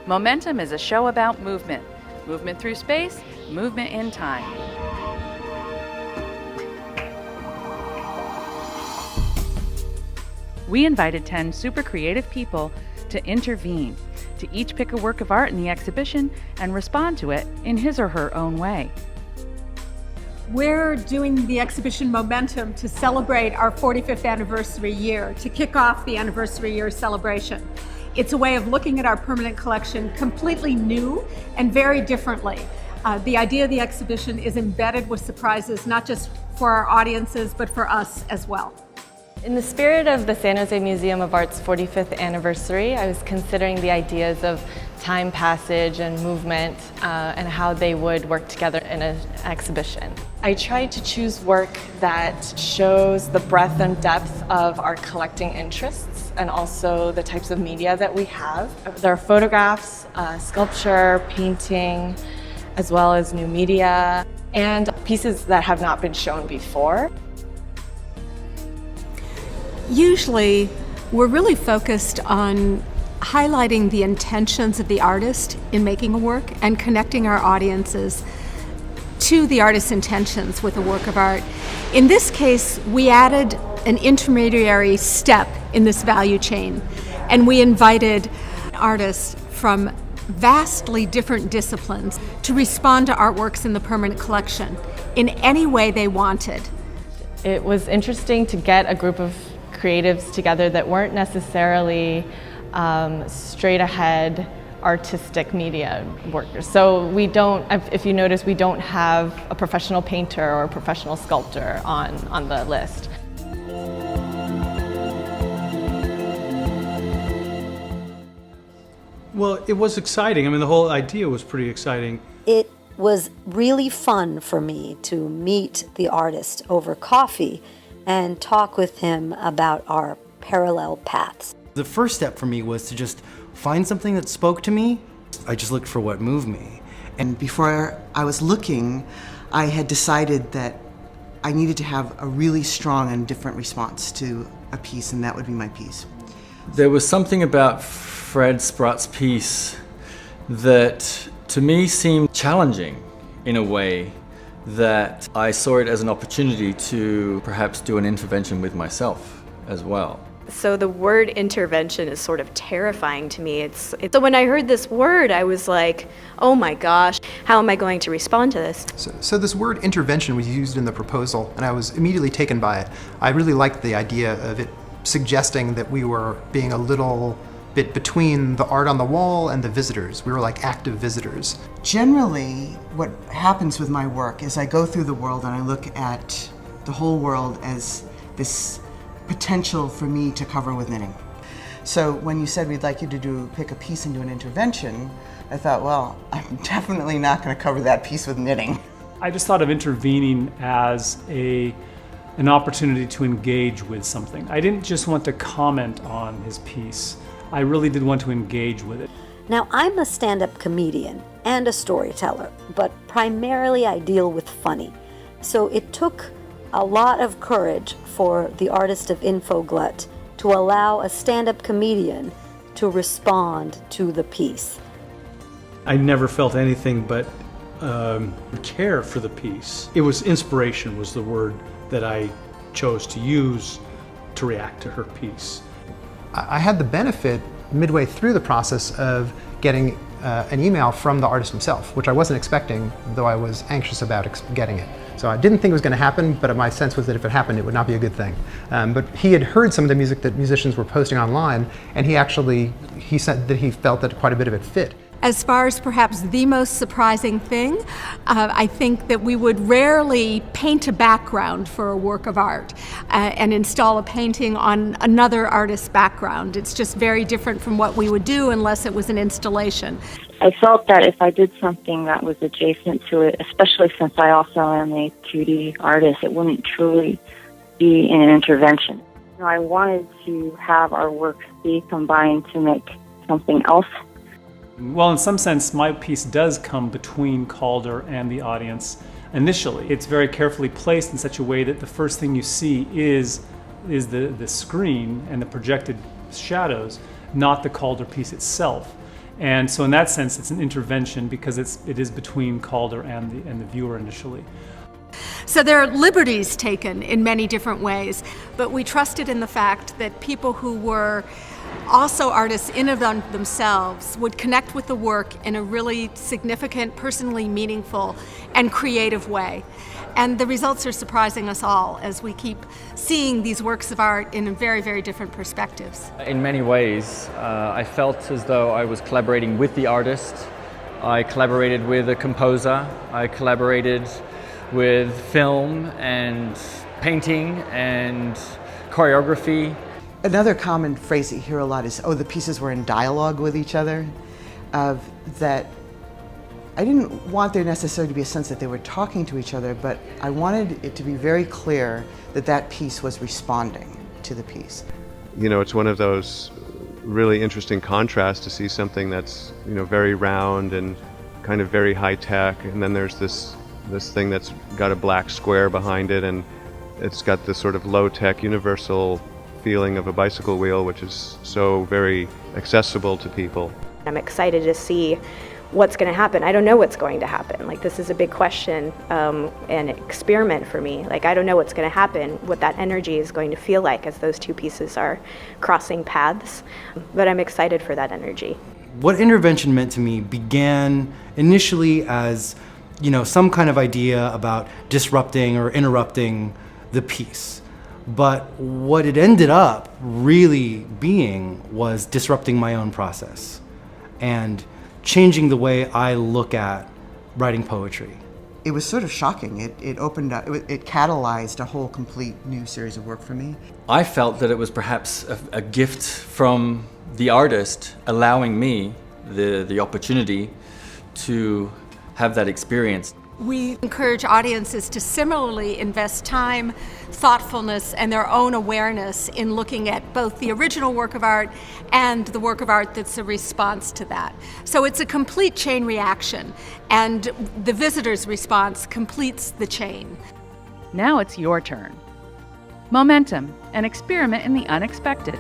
Momentum is a show about movement. Movement through space, movement in time. We invited 10 super creative people to intervene, to each pick a work of art in the exhibition and respond to it in his or her own way. We're doing the exhibition Momentum to celebrate our 45th anniversary year, to kick off the anniversary year celebration. It's a way of looking at our permanent collection completely new and very differently. The idea of the exhibition is embedded with surprises, not just for our audiences, but for us as well. In the spirit of the San Jose Museum of Art's 45th anniversary, I was considering the ideas of time passage and movement and how they would work together in an exhibition. I tried to choose work that shows the breadth and depth of our collecting interests and also the types of media that we have. There are photographs, sculpture, painting, as well as new media, and pieces that have not been shown before. Usually, we're really focused on highlighting the intentions of the artist in making a work and connecting our audiences to the artist's intentions with a work of art. In this case, we added an intermediary step in this value chain, and we invited artists from vastly different disciplines to respond to artworks in the permanent collection in any way they wanted. It was interesting to get a group of creatives together that weren't necessarily straight ahead artistic media workers. So we don't, if you notice, we don't have a professional painter or a professional sculptor on the list. Well, it was exciting. I mean, the whole idea was pretty exciting. It was really fun for me to meet the artist over coffee and talk with him about our parallel paths. The first step for me was to just find something that spoke to me. I just looked for what moved me. And before I was looking, I had decided that I needed to have a really strong and different response to a piece, and that would be my piece. There was something about Fred Sprott's piece that to me seemed challenging in a way that I saw it as an opportunity to perhaps do an intervention with myself as well. So the word intervention is sort of terrifying to me. So when I heard this word, I was like, oh my gosh, how am I going to respond to this? So this word intervention was used in the proposal, and I was immediately taken by it. I really liked the idea of it suggesting that we were being a little bit between the art on the wall and the visitors. We were like active visitors. Generally, what happens with my work is I go through the world and I look at the whole world as this potential for me to cover with knitting. So when you said we'd like you to pick a piece and do an intervention, I thought, well, I'm definitely not going to cover that piece with knitting. I just thought of intervening as an opportunity to engage with something. I didn't just want to comment on his piece. I really did want to engage with it. Now, I'm a stand-up comedian and a storyteller, but primarily I deal with funny. So it took a lot of courage for the artist of Infoglut to allow a stand-up comedian to respond to the piece. I never felt anything but care for the piece. It was inspiration was the word that I chose to use to react to her piece. I had the benefit midway through the process of getting an email from the artist himself, which I wasn't expecting, though I was anxious about getting it. So I didn't think it was going to happen, but my sense was that if it happened, it would not be a good thing. But he had heard some of the music that musicians were posting online, and he said that he felt that quite a bit of it fit. As far as perhaps the most surprising thing, I think that we would rarely paint a background for a work of art and install a painting on another artist's background. It's just very different from what we would do unless it was an installation. I felt that if I did something that was adjacent to it, especially since I also am a 2D artist, it wouldn't truly be an intervention. I wanted to have our works be combined to make something else. Well, in some sense, my piece does come between Calder and the audience initially. It's very carefully placed in such a way that the first thing you see is the screen and the projected shadows, not the Calder piece itself. And so in that sense, it's an intervention because it is between Calder and the viewer initially. So there are liberties taken in many different ways, but we trusted in the fact that people who were also artists in and of themselves would connect with the work in a really significant, personally meaningful, and creative way. And the results are surprising us all as we keep seeing these works of art in very, very different perspectives. In many ways, I felt as though I was collaborating with the artist. I collaborated with a composer. I collaborated with film and painting and choreography. Another common phrase that you hear a lot is, oh, the pieces were in dialogue with each other. That I didn't want there necessarily to be a sense that they were talking to each other, but I wanted it to be very clear that that piece was responding to the piece. You know, it's one of those really interesting contrasts to see something that's, you know, very round and kind of very high tech, and then there's this thing that's got a black square behind it, and it's got this sort of low-tech universal feeling of a bicycle wheel, which is so very accessible to people. I'm excited to see what's going to happen. I don't know what's going to happen. Like, this is a big question and experiment for me. Like, I don't know what's going to happen, what that energy is going to feel like as those two pieces are crossing paths, but I'm excited for that energy. What intervention meant to me began initially as, you know, some kind of idea about disrupting or interrupting the piece. But what it ended up really being was disrupting my own process and changing the way I look at writing poetry. It was sort of shocking. It opened up, it catalyzed a whole complete new series of work for me. I felt that it was perhaps a gift from the artist allowing me the opportunity to have that experience. We encourage audiences to similarly invest time, thoughtfulness, and their own awareness in looking at both the original work of art and the work of art that's a response to that. So it's a complete chain reaction, and the visitor's response completes the chain. Now it's your turn. Momentum, an experiment in the unexpected.